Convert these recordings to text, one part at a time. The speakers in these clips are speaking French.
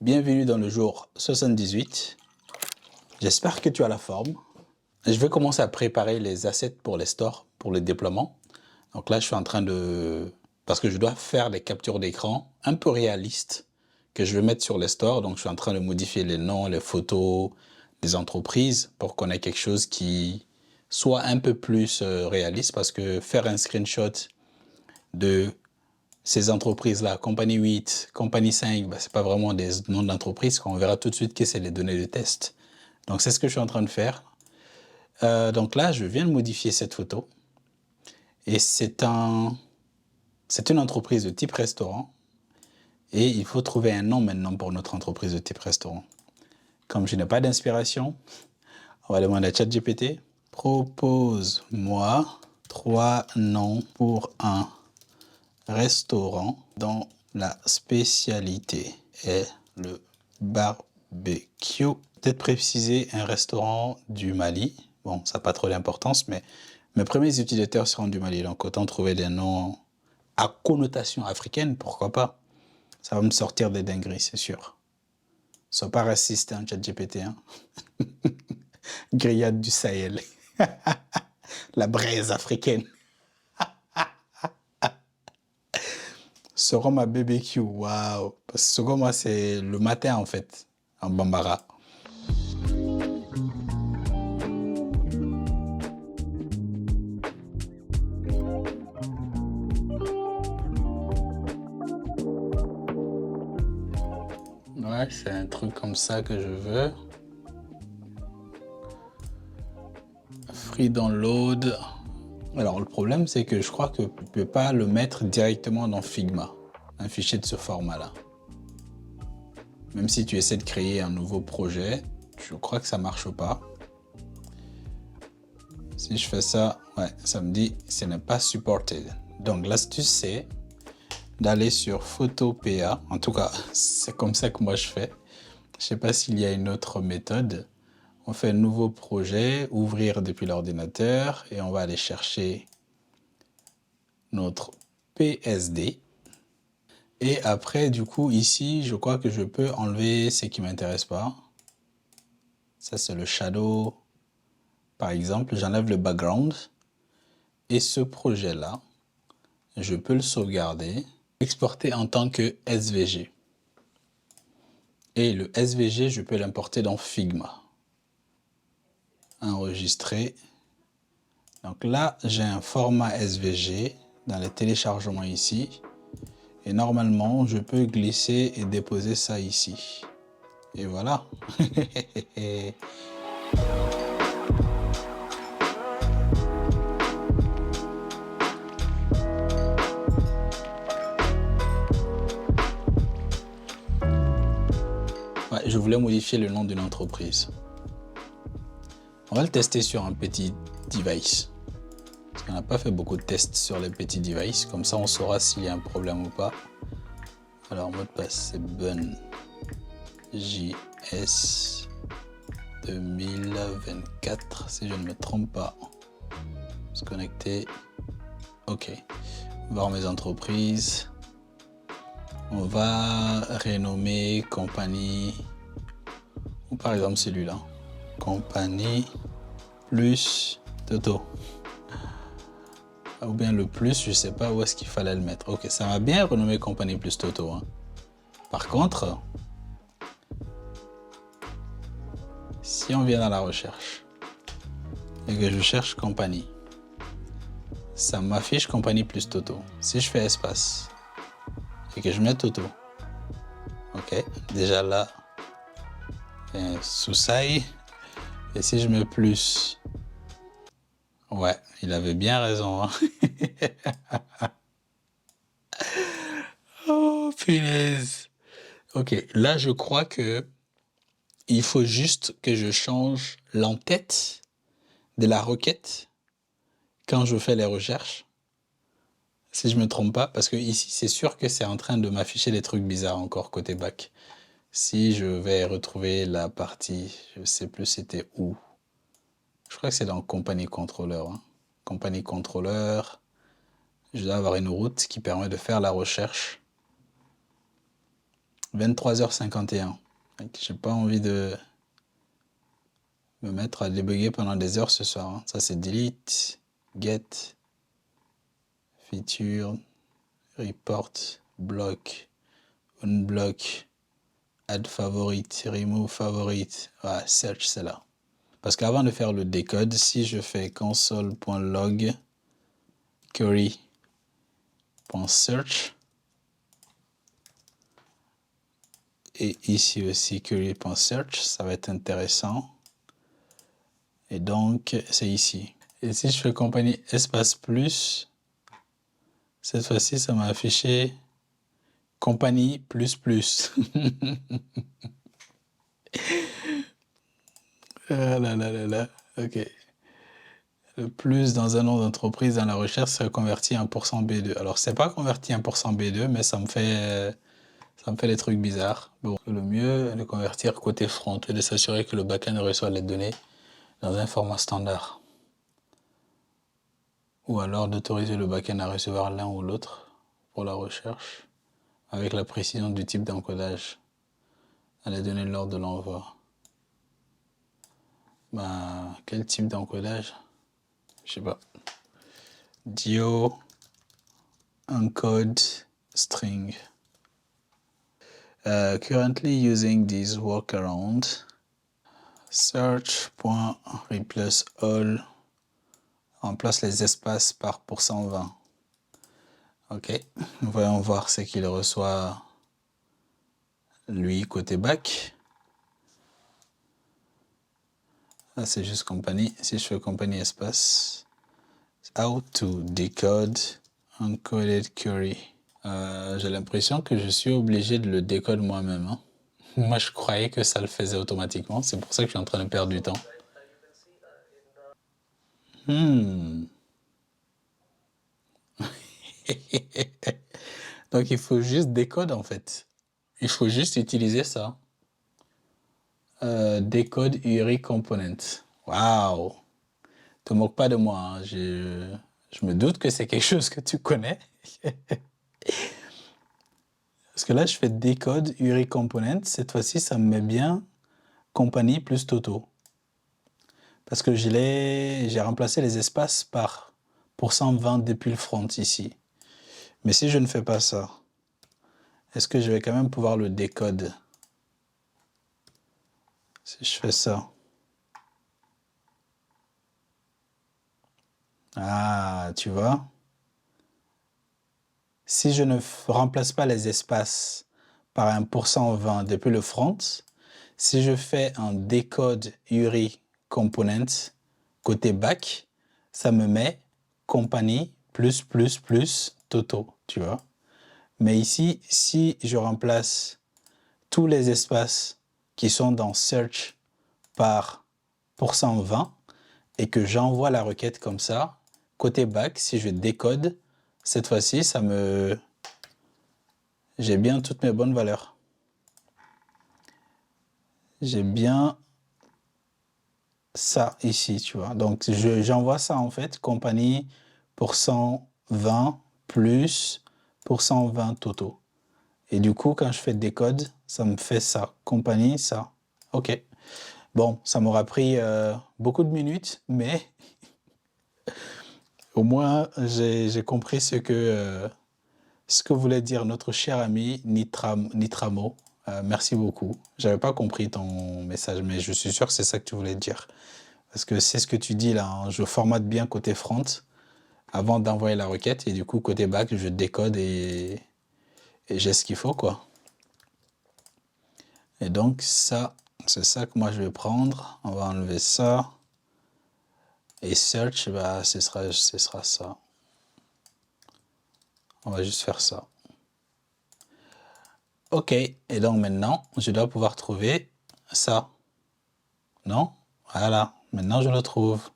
Bienvenue dans le jour 78. J'espère que tu as la forme. Je vais commencer à préparer les assets pour les stores, pour le déploiement. Donc là, je suis en train de... Parce que je dois faire des captures d'écran un peu réalistes que je vais mettre sur les stores. Donc, je suis en train de modifier les noms, les photos des entreprises pour qu'on ait quelque chose qui soit un peu plus réaliste. Parce que faire un screenshot de ces entreprises-là, compagnie 8, compagnie 5, ce n'est pas vraiment des noms d'entreprises. On verra tout de suite que c'est les données de test. Donc, c'est ce que je suis en train de faire. Donc là, je viens de modifier cette photo. Et c'est une entreprise de type restaurant. Et il faut trouver un nom maintenant pour notre entreprise de type restaurant. Comme je n'ai pas d'inspiration, on va demander à ChatGPT. Propose-moi 3 noms pour un restaurant dont la spécialité est le barbecue. Peut-être préciser un restaurant du Mali. Bon, ça n'a pas trop d'importance, mais mes premiers utilisateurs seront du Mali. Donc, autant trouver des noms à connotation africaine, pourquoi pas. Ça va me sortir des dingueries, c'est sûr. Sois pas raciste, hein, ChatGPT. Hein. Grillade du Sahel. La braise africaine. Soroma BBQ, waouh. Parce que Soroma, c'est le matin, en fait, en Bambara. Ouais, c'est un truc comme ça que je veux. Free download. Alors, le problème, c'est que je crois que tu ne peux pas le mettre directement dans Figma, un fichier de ce format-là. Même si tu essaies de créer un nouveau projet, je crois que ça ne marche pas. Si je fais ça, ouais, ça me dit « ce n'est pas supported ». Donc, l'astuce, c'est d'aller sur Photopea. En tout cas, c'est comme ça que moi je fais. Je ne sais pas s'il y a une autre méthode. On fait un nouveau projet, ouvrir depuis l'ordinateur et on va aller chercher notre PSD. Et après, du coup, ici, je crois que je peux enlever ce qui ne m'intéresse pas. Ça, c'est le shadow. Par exemple, j'enlève le background. Et ce projet-là, je peux le sauvegarder, exporter en tant que SVG. Et le SVG, je peux l'importer dans Figma. Enregistrer. Donc là, j'ai un format SVG dans les téléchargements ici. Et normalement, je peux glisser et déposer ça ici. Et voilà. Ouais, je voulais modifier le nom d'une entreprise. On va le tester sur un petit device. Parce qu'on n'a pas fait beaucoup de tests sur les petits devices. Comme ça, on saura s'il y a un problème ou pas. Alors, mot de passe, c'est bun JS 2024, si je ne me trompe pas. Se connecter. OK. Voir mes entreprises. On va renommer compagnie. Ou par exemple celui-là. Compagnie plus Toto. Ou bien le plus, je ne sais pas où est-ce qu'il fallait le mettre. Ok, ça m'a bien renommé compagnie plus Toto. Hein. Par contre, si on vient dans la recherche et que je cherche compagnie, ça m'affiche compagnie plus Toto. Si je fais espace et que je mets Toto, ok, déjà là, sous-saille. Et si je mets plus, ouais, il avait bien raison. Hein. Oh, punaise. Ok, là, je crois que il faut juste que je change l'entête de la requête quand je fais les recherches. Si je ne me trompe pas, parce que ici, c'est sûr que c'est en train de m'afficher des trucs bizarres encore côté back. Si je vais retrouver la partie, je ne sais plus c'était où. Je crois que c'est dans Company Controller. Hein. Company Controller. Je dois avoir une route qui permet de faire la recherche. 23h51. J'ai pas envie de me mettre à débugger pendant des heures ce soir. Hein. Ça, c'est delete, get, feature, report, block, unblock, add favorite, remove favorite. Ouais, search, c'est là. Parce qu'avant de faire le décode, si je fais console.log query.search et ici aussi query.search, ça va être intéressant. Et donc, c'est ici. Et si je fais compagnie espace plus, cette fois-ci, ça m'a affiché compagnie plus plus. Ah là là là là, ok. Le plus dans un nom d'entreprise dans la recherche serait converti en %B2. Alors, c'est pas converti en %B2, mais ça me fait les trucs bizarres. Bon, le mieux est de convertir côté front et de s'assurer que le backend reçoit les données dans un format standard. Ou alors d'autoriser le backend à recevoir l'un ou l'autre pour la recherche avec la précision du type d'encodage à les données lors de l'envoi. Bah, quel type d'encodage? Je sais pas. Dio encode string. Currently using this workaround. Search.replace all. Remplace les espaces par %20. Ok. Voyons voir ce qu'il reçoit lui côté back. Là, c'est juste compagnie. Si je fais compagnie espace, how to decode encoded query. J'ai l'impression que je suis obligé de le décoder moi-même. Hein. Moi, je croyais que ça le faisait automatiquement. C'est pour ça que je suis en train de perdre du temps. Donc, il faut juste décoder, en fait. Il faut juste utiliser ça. Décode URI component. Waouh! Te moque pas de moi. Hein. Je me doute que c'est quelque chose que tu connais. Parce que là, je fais décode URI component. Cette fois-ci, ça me met bien compagnie plus Toto. Parce que j'ai remplacé les espaces par %20 depuis le front ici. Mais si je ne fais pas ça, est-ce que je vais quand même pouvoir le décode? Si je fais ça. Ah, tu vois? Si je ne remplace pas les espaces par un %20 depuis le front, si je fais un décode URI component côté back, ça me met compagnie plus Toto, tu vois. Mais ici, si je remplace tous les espaces qui sont dans search par %20 et que j'envoie la requête comme ça, côté back, si je décode, cette fois-ci, j'ai bien toutes mes bonnes valeurs. J'ai bien ça ici, tu vois. Donc, j'envoie ça en fait, compagnie %20 plus %20 Toto. Et du coup, quand je fais décode, ça me fait ça. Compagnie, ça. OK. Bon, ça m'aura pris beaucoup de minutes, mais au moins, j'ai compris ce que voulait dire notre cher ami Nitramo. Merci beaucoup. Je n'avais pas compris ton message, mais je suis sûr que c'est ça que tu voulais dire. Parce que c'est ce que tu dis là, hein, je formate bien côté front avant d'envoyer la requête, et du coup, côté back, je décode et j'ai ce qu'il faut, quoi. Et donc, ça, c'est ça que moi je vais prendre. On va enlever ça. Et search, bah, ce sera ça. On va juste faire ça. OK. Et donc maintenant, je dois pouvoir trouver ça. Non? Voilà. Maintenant, je le trouve.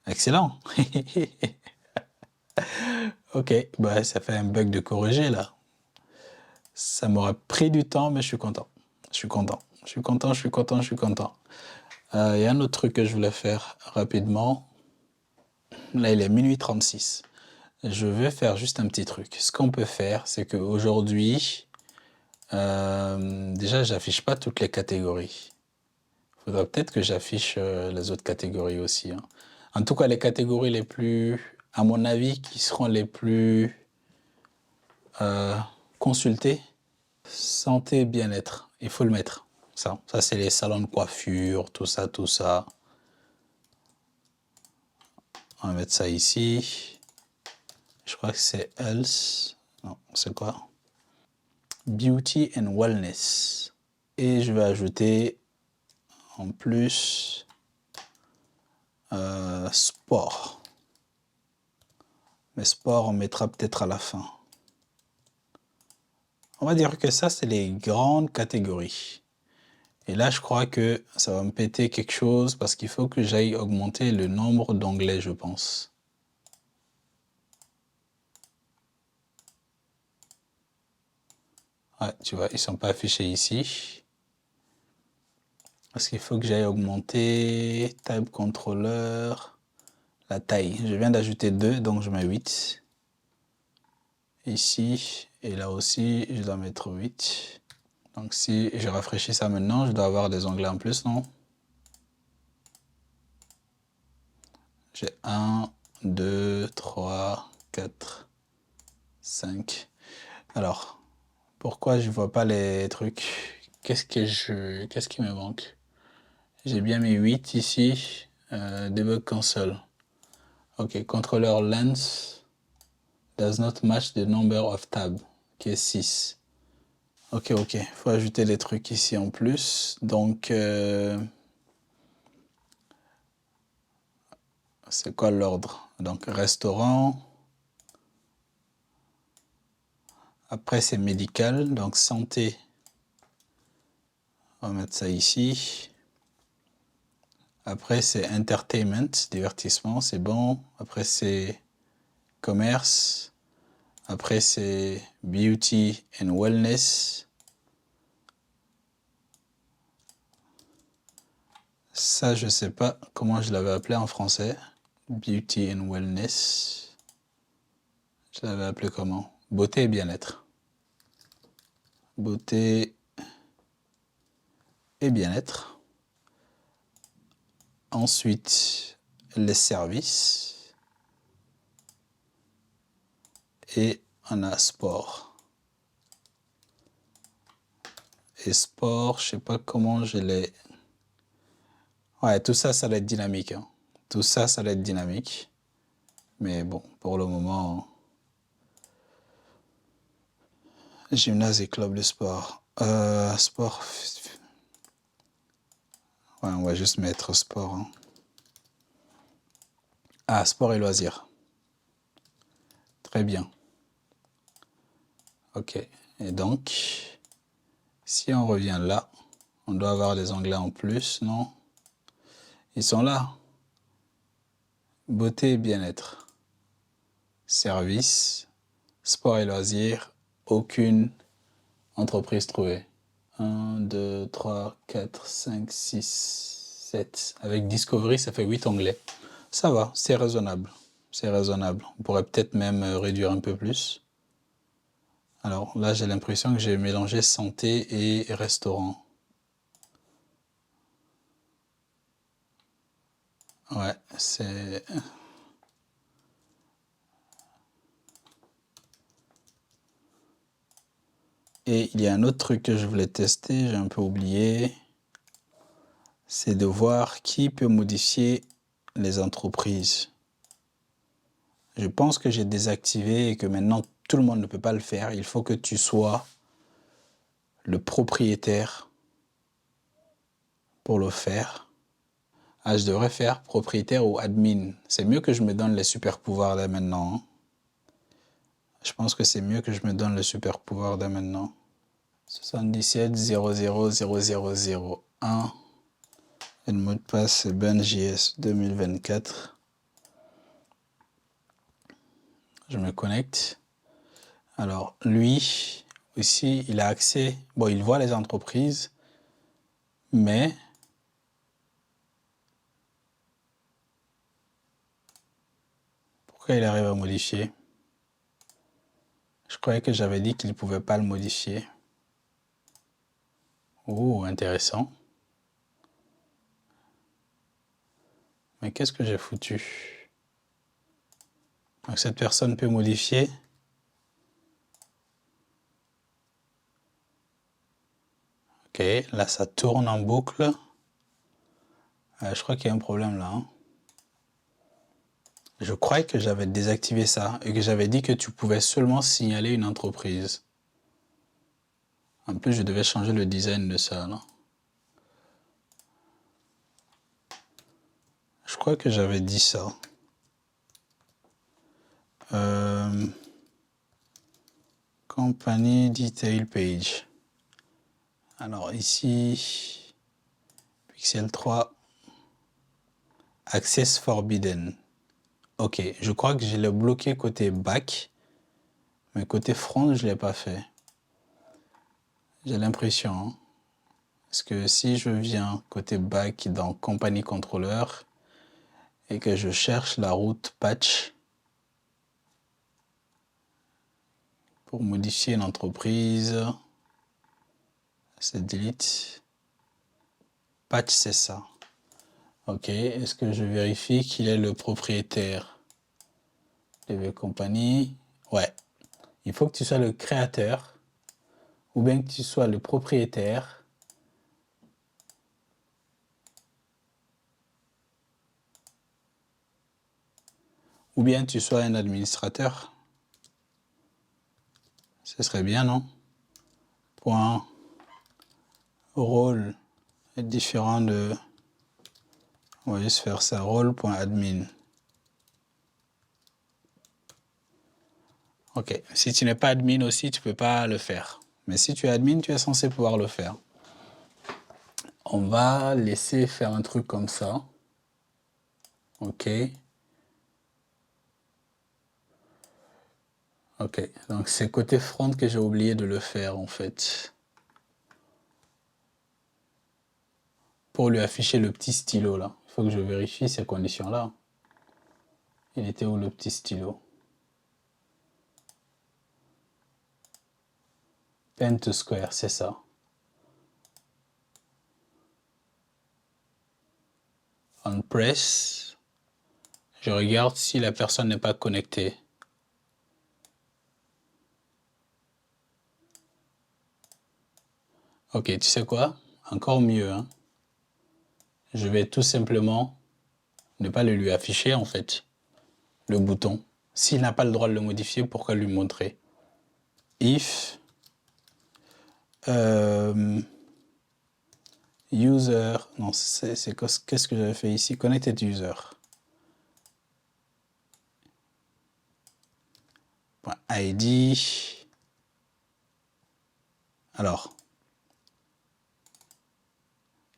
Excellent. OK. Bah, ça fait un bug de corriger là. Ça m'aurait pris du temps, mais je suis content. Je suis content. Je suis content, je suis content, je suis content. Il y a un autre truc que je voulais faire rapidement. Là, il est minuit 36. je vais faire juste un petit truc. Ce qu'on peut faire, c'est qu'aujourd'hui, déjà, j'affiche pas toutes les catégories. Il faudra peut-être que j'affiche les autres catégories aussi, hein. En tout cas, les catégories les plus, à mon avis, qui seront les plus consultées, santé, bien-être, il faut le mettre. Ça c'est les salons de coiffure, tout ça, tout ça. On va mettre ça ici. Je crois que c'est Health. Non, c'est quoi? Beauty and Wellness. Et je vais ajouter en plus sport. Mais sport, on mettra peut-être à la fin. On va dire que ça, c'est les grandes catégories. Et là, je crois que ça va me péter quelque chose parce qu'il faut que j'aille augmenter le nombre d'onglets, je pense. Ouais, tu vois, ils ne sont pas affichés ici. Parce qu'il faut que j'aille augmenter Type Controller, la taille. Je viens d'ajouter 2, donc je mets 8. Ici, et là aussi, je dois mettre 8. Donc si je rafraîchis ça maintenant, je dois avoir des onglets en plus, non? J'ai 1, 2, 3, 4, 5. Alors, pourquoi je ne vois pas les trucs? Qu'est-ce qui me manque? J'ai bien mis 8 ici. Debug console. Ok, controller length does not match the number of tabs, qui est 6. Ok, il faut ajouter des trucs ici en plus. Donc, c'est quoi l'ordre? Donc, restaurant. Après, c'est médical, donc santé. On va mettre ça ici. Après, c'est entertainment, divertissement, c'est bon. Après, c'est commerce. Après, c'est beauty and wellness. Ça, je ne sais pas comment je l'avais appelé en français. Beauty and wellness. Je l'avais appelé comment? Beauté et bien-être. Beauté et bien-être. Ensuite, les services. Et on a sport. Et sport, je ne sais pas comment je l'ai... Ouais, tout ça, ça va être dynamique, hein. Tout ça, ça va être dynamique. Mais bon, pour le moment, gymnase et club de sport. Sport. Ouais, on va juste mettre sport, hein. Ah, sport et loisirs. Très bien. Ok. Et donc, si on revient là, on doit avoir des onglets en plus, non? Ils sont là. Beauté et bien-être. Service. Sport et loisirs. Aucune entreprise trouvée. 1, 2, 3, 4, 5, 6, 7. Avec Discovery, ça fait 8 onglets. Ça va, c'est raisonnable. C'est raisonnable. On pourrait peut-être même réduire un peu plus. Alors là, j'ai l'impression que j'ai mélangé santé et restaurant. Ouais, c'est... Et il y a un autre truc que je voulais tester, j'ai un peu oublié. C'est de voir qui peut modifier les entreprises. Je pense que j'ai désactivé et que maintenant tout le monde ne peut pas le faire. Il faut que tu sois le propriétaire pour le faire. Ah, je devrais faire propriétaire ou admin. C'est mieux que je me donne les super pouvoirs dès maintenant, hein. Je pense que c'est mieux que je me donne le super pouvoir dès maintenant. 77 00 00 01. Et le mot de passe c'est BenJS 2024. Je me connecte. Alors lui aussi, il a accès. Bon, il voit les entreprises, mais pourquoi il arrive à modifier? Je croyais que j'avais dit qu'il ne pouvait pas le modifier. Oh, intéressant. Mais qu'est-ce que j'ai foutu? Donc cette personne peut modifier. Ok, là ça tourne en boucle. Je crois qu'il y a un problème là. Hein. Je croyais que j'avais désactivé ça et que j'avais dit que tu pouvais seulement signaler une entreprise. En plus, je devais changer le design de ça. Là. Je crois que j'avais dit ça. Company Detail Page. Alors ici, Pixel 3, Access Forbidden. Ok, je crois que je l'ai bloqué côté back, mais côté front, je ne l'ai pas fait. J'ai l'impression. Hein. Parce que si je viens côté back dans Company Controller et que je cherche la route patch pour modifier une entreprise, c'est delete. Patch, c'est ça. Ok, est-ce que je vérifie qu'il est le propriétaire? DB Company. Ouais. Il faut que tu sois le créateur ou bien que tu sois le propriétaire. Ou bien tu sois un administrateur. Ce serait bien, non? Point. Rôle est différent de... On va juste faire ça. Rôle.admin. Ok. Si tu n'es pas admin aussi, tu ne peux pas le faire. Mais si tu es admin, tu es censé pouvoir le faire. On va laisser faire un truc comme ça. Ok. Ok. Donc c'est côté front que j'ai oublié de le faire en fait. Pour lui afficher le petit stylo là. Il faut que je vérifie ces conditions-là. Il était où le petit stylo? Pen to square, c'est ça. On press. Je regarde si la personne n'est pas connectée. Ok, tu sais quoi? Encore mieux. Hein? Je vais tout simplement ne pas le lui afficher en fait. Le bouton. S'il n'a pas le droit de le modifier, pourquoi lui montrer? If user, non, c'est qu'est-ce que j'avais fait ici? Connected user. .id. Alors,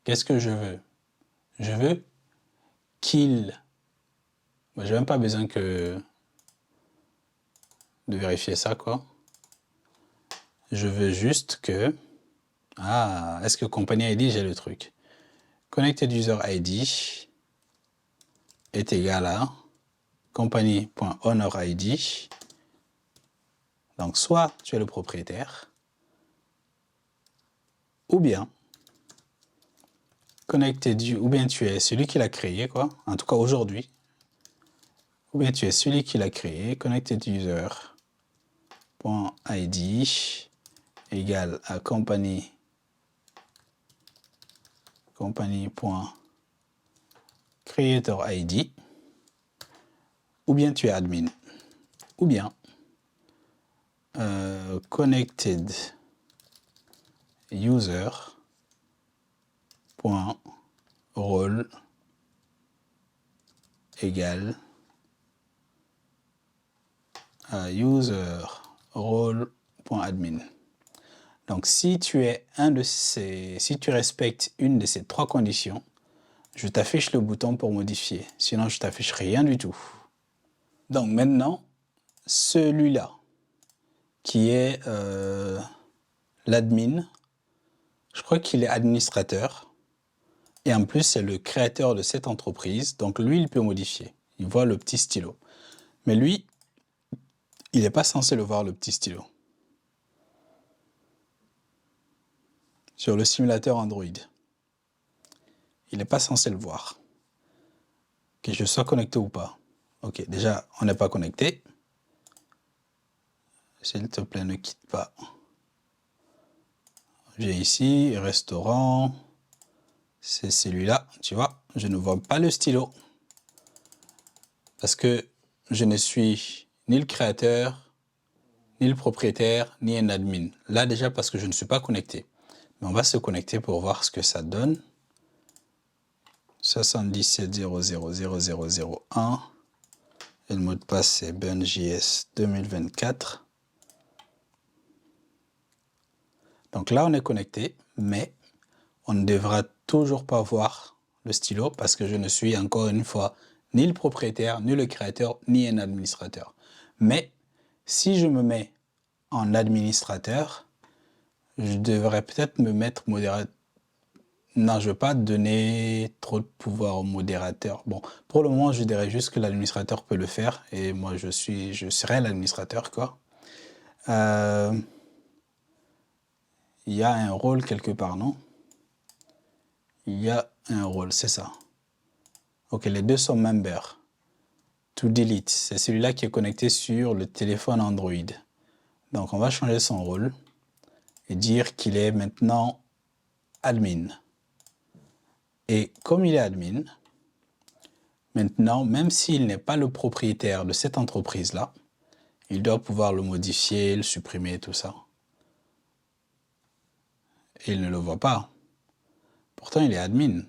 qu'est-ce que je veux? Je veux qu'il... Bon, j'ai même pas besoin de vérifier ça, quoi. Je veux juste que... Ah, est-ce que company ID, j'ai le truc? Connected user ID est égal à company.ownerID. Donc, soit tu es le propriétaire, ou bien ou bien tu es celui qui l'a créé, quoi. En tout cas, aujourd'hui. Ou bien tu es celui qui l'a créé, connected user.id égale à company.creatorID, ou bien tu es admin, ou bien connected user.role égale à user.role.admin. Donc si tu es si tu respectes une de ces trois conditions, je t'affiche le bouton pour modifier. Sinon, je t'affiche rien du tout. Donc maintenant, celui-là, qui est l'admin, je crois qu'il est administrateur. Et en plus, c'est le créateur de cette entreprise. Donc lui, il peut modifier. Il voit le petit stylo. Mais lui, il n'est pas censé le voir, le petit stylo. Sur le simulateur Android. Il n'est pas censé le voir. Que je sois connecté ou pas. Ok, déjà, on n'est pas connecté. S'il te plaît, ne quitte pas. Viens ici, restaurant. C'est celui-là, tu vois. Je ne vois pas le stylo. Parce que je ne suis ni le créateur, ni le propriétaire, ni un admin. Là, déjà, parce que je ne suis pas connecté. Mais on va se connecter pour voir ce que ça donne. 77000001. Et le mot de passe, c'est BenJS 2024. Donc là, on est connecté, mais on ne devra toujours pas voir le stylo parce que je ne suis encore une fois ni le propriétaire, ni le créateur, ni un administrateur. Mais si je me mets en administrateur, je devrais peut-être me mettre modérateur. Non, je ne veux pas donner trop de pouvoir au modérateur. Bon, pour le moment, je dirais juste que l'administrateur peut le faire et moi, je serai l'administrateur, quoi. Il y a un rôle quelque part, non? Il y a un rôle, c'est ça. Ok, les deux sont member. To delete, c'est celui-là qui est connecté sur le téléphone Android. Donc, on va changer son rôle et dire qu'il est maintenant admin. Et comme il est admin, maintenant, même s'il n'est pas le propriétaire de cette entreprise-là, il doit pouvoir le modifier, le supprimer, tout ça. Et il ne le voit pas. Pourtant, il est admin.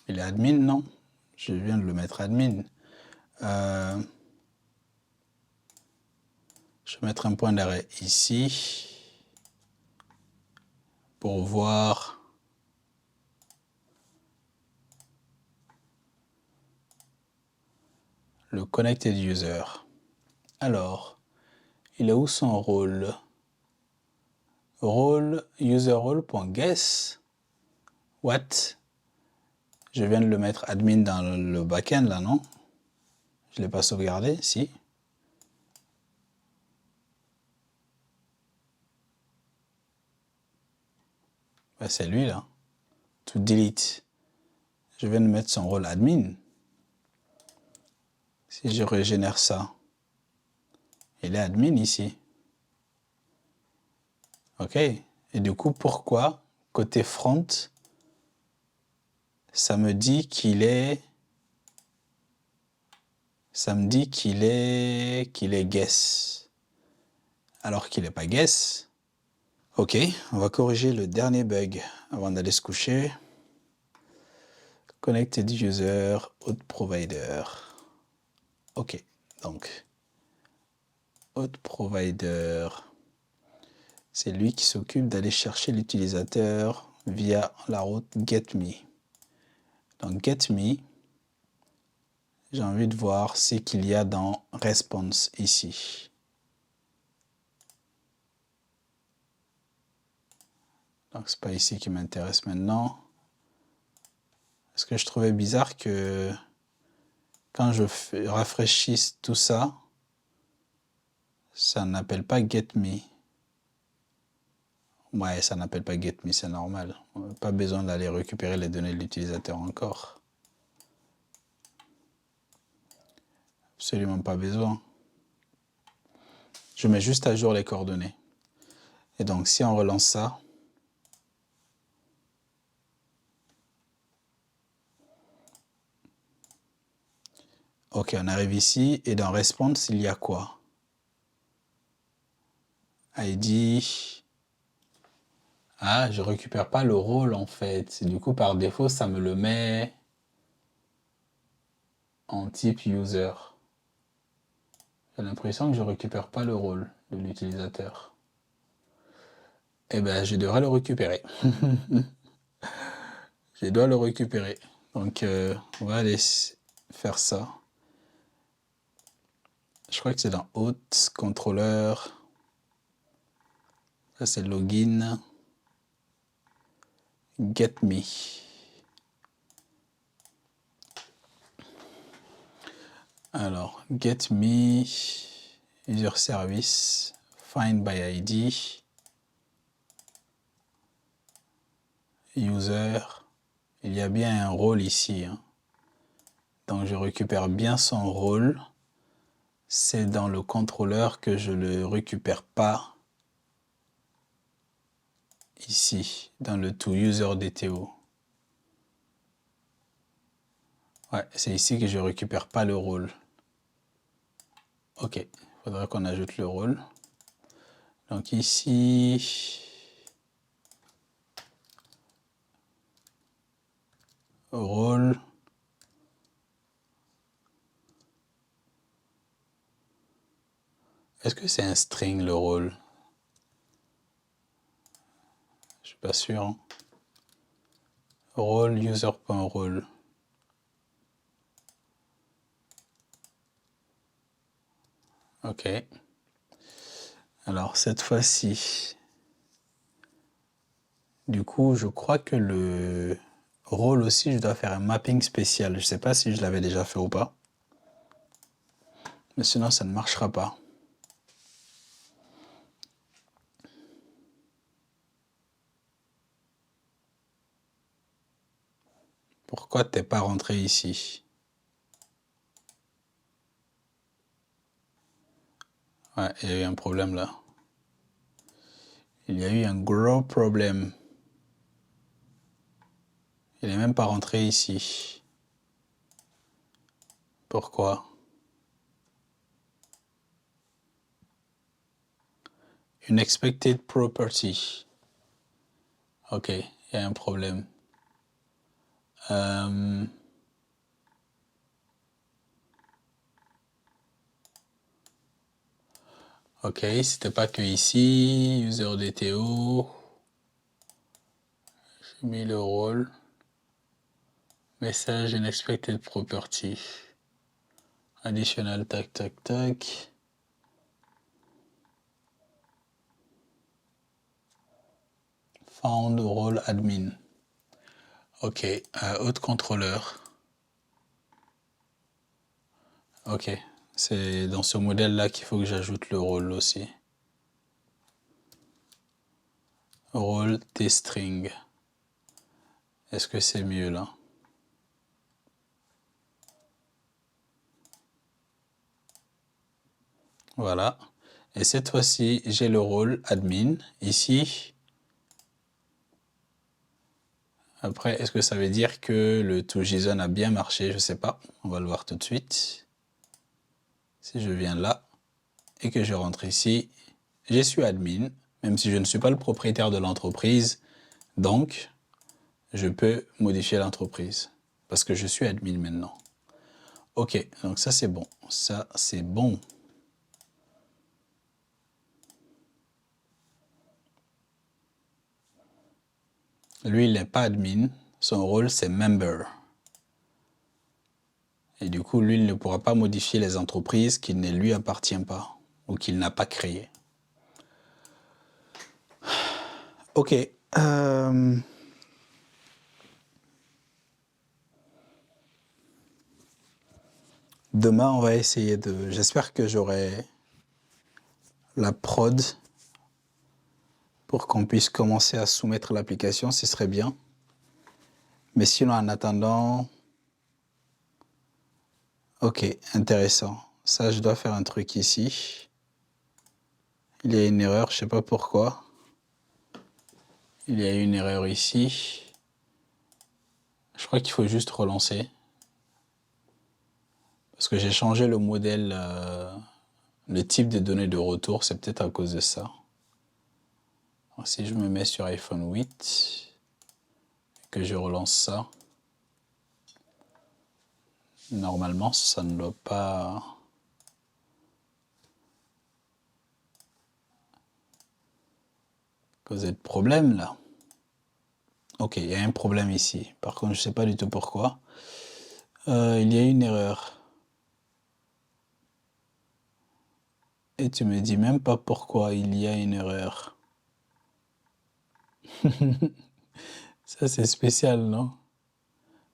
Il est admin, non? Je viens de le mettre admin. Je vais mettre un point d'arrêt ici pour voir le connected user. Alors, il est où son rôle? Rôle, user role.guess. What? Je viens de le mettre admin dans le backend là, non? Je ne l'ai pas sauvegardé, si. Ben, c'est lui là. To delete. Je viens de mettre son rôle admin. Si je régénère ça, il est admin ici. OK. Et du coup, pourquoi, côté front, ça me dit qu'il est... Ça me dit qu'il est guess. Alors qu'il n'est pas guess. OK, on va corriger le dernier bug avant d'aller se coucher. Connected user, auth provider. OK, donc, auth provider, c'est lui qui s'occupe d'aller chercher l'utilisateur via la route getMe. Donc, getMe, j'ai envie de voir ce qu'il y a dans response ici. Donc, ce n'est pas ici qui m'intéresse maintenant. Parce que je trouvais bizarre que quand je rafraîchisse tout ça, ça n'appelle pas getMe. Ouais, ça n'appelle pas getMe, c'est normal. On n'a pas besoin d'aller récupérer les données de l'utilisateur encore. Absolument pas besoin. Je mets juste à jour les coordonnées. Et donc, si on relance ça, ok, on arrive ici, et dans Response, il y a quoi? ID. Ah, je récupère pas le rôle, en fait. Du coup, par défaut, ça me le met en type user. J'ai l'impression que je récupère pas le rôle de l'utilisateur. Eh bien, je devrais le récupérer. Je dois le récupérer. Donc, on va aller faire ça. Je crois que c'est dans Hôte, contrôleur. Ça, c'est login. get me. Alors, get me, user service, find by ID, user. Il y a bien un rôle ici, hein. Donc, je récupère bien son rôle. C'est dans le contrôleur que je ne le récupère pas ici, dans le toUserDTO. Ouais, c'est ici que je ne récupère pas le rôle. Ok, il faudra qu'on ajoute le rôle. Donc ici, rôle. Est-ce que c'est un string le rôle? Je suis pas sûr, hein. Rôle user.rôle. Ok. Alors cette fois-ci, du coup, je crois que le rôle aussi, je dois faire un mapping spécial. Je ne sais pas si je l'avais déjà fait ou pas. Mais sinon, ça ne marchera pas. Pourquoi t'es pas rentré ici? Ouais, il y a eu un problème là. Il y a eu un gros problème. Il n'est même pas rentré ici. Pourquoi? Une expected property. Ok, il y a un problème. Ok, c'était pas que ici. User DTO. J'ai mis le rôle. Message unexpected property. Additional, tac, tac, tac. Found role admin. Ok, autre contrôleur. Ok, c'est dans ce modèle-là qu'il faut que j'ajoute le rôle aussi. Rôle tstring. Est-ce que c'est mieux là? Voilà. Et cette fois-ci, j'ai le rôle admin ici. Après, est-ce que ça veut dire que le toJSON a bien marché? Je ne sais pas. On va le voir tout de suite. Si je viens là et que je rentre ici, je suis admin, même si je ne suis pas le propriétaire de l'entreprise. Donc, je peux modifier l'entreprise parce que je suis admin maintenant. Ok, donc ça c'est bon. Ça c'est bon. Lui, il n'est pas admin. Son rôle, c'est member. Et du coup, lui, il ne pourra pas modifier les entreprises qui ne lui appartiennent pas ou qu'il n'a pas créées. Ok. Demain, on va essayer de... J'espère que j'aurai la prod pour qu'on puisse commencer à soumettre l'application, ce serait bien. Mais sinon, en attendant... Ok, intéressant. Ça, je dois faire un truc ici. Il y a une erreur, je ne sais pas pourquoi. Il y a une erreur ici. Je crois qu'il faut juste relancer. Parce que j'ai changé le modèle, le type de données de retour, c'est peut-être à cause de ça. Alors, si je me mets sur iPhone 8, que je relance ça, normalement, ça ne doit pas causer de problème là. Ok, il y a un problème ici. Par contre, je ne sais pas du tout pourquoi. Il y a une erreur. Et tu me dis même pas pourquoi il y a une erreur. Ça, c'est spécial, non?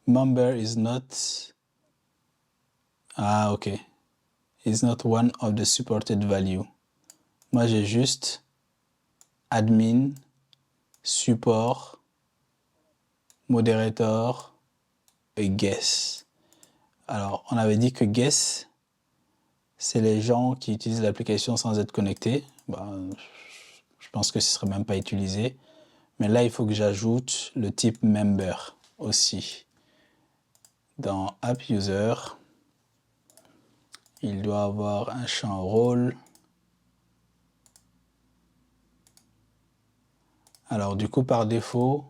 Member is not... Ah, ok. Is not one of the supported value. Moi, j'ai juste admin, support, moderator et guest. Alors, on avait dit que guest, c'est les gens qui utilisent l'application sans être connectés. Je pense que ce ne serait même pas utilisé. Mais là, il faut que j'ajoute le type member aussi. Dans app user, il doit avoir un champ rôle. Alors, du coup, par défaut,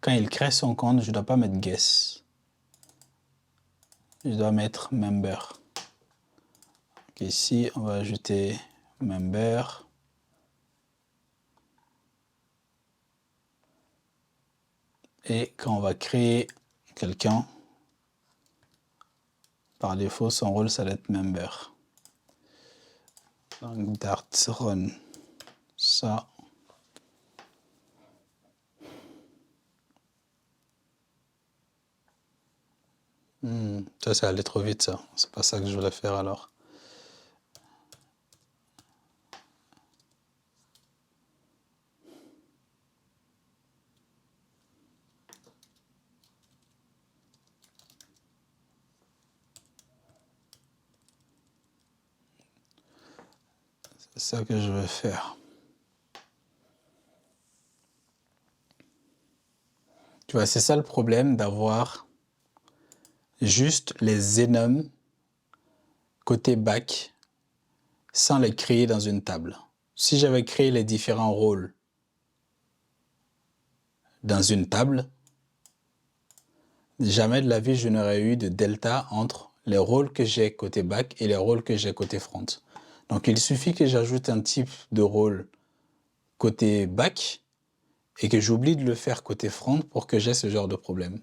quand il crée son compte, je ne dois pas mettre guest. Je dois mettre member. Donc ici, on va ajouter member. Et quand on va créer quelqu'un, par défaut, son rôle, ça va être member. Donc Dart run ça. Ça allait trop vite, ça. C'est pas ça que je voulais faire alors. C'est ça que je veux faire. Tu vois, c'est ça le problème d'avoir juste les enums côté back sans les créer dans une table. Si j'avais créé les différents rôles dans une table, jamais de la vie je n'aurais eu de delta entre les rôles que j'ai côté back et les rôles que j'ai côté front. Donc il suffit que j'ajoute un type de rôle côté back et que j'oublie de le faire côté front pour que j'ai ce genre de problème.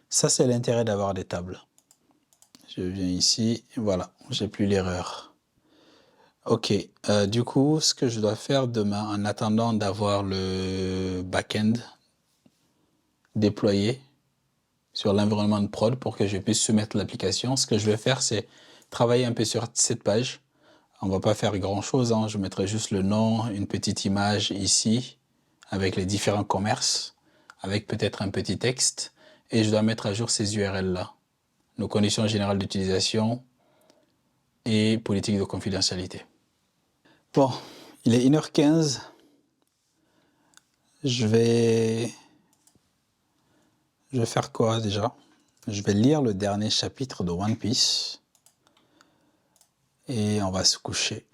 Ça, c'est l'intérêt d'avoir des tables. Je viens ici, voilà, j'ai plus l'erreur. Ok, du coup, ce que je dois faire demain, en attendant d'avoir le back-end déployé sur l'environnement de prod pour que je puisse soumettre l'application, ce que je vais faire, c'est travailler un peu sur cette page. On ne va pas faire grand-chose, hein. Je mettrai juste le nom, une petite image ici, avec les différents commerces, avec peut-être un petit texte, et je dois mettre à jour ces URL-là. Nos conditions générales d'utilisation et politique de confidentialité. Bon, il est 1h15. Je vais faire quoi déjà? Je vais lire le dernier chapitre de One Piece et on va se coucher.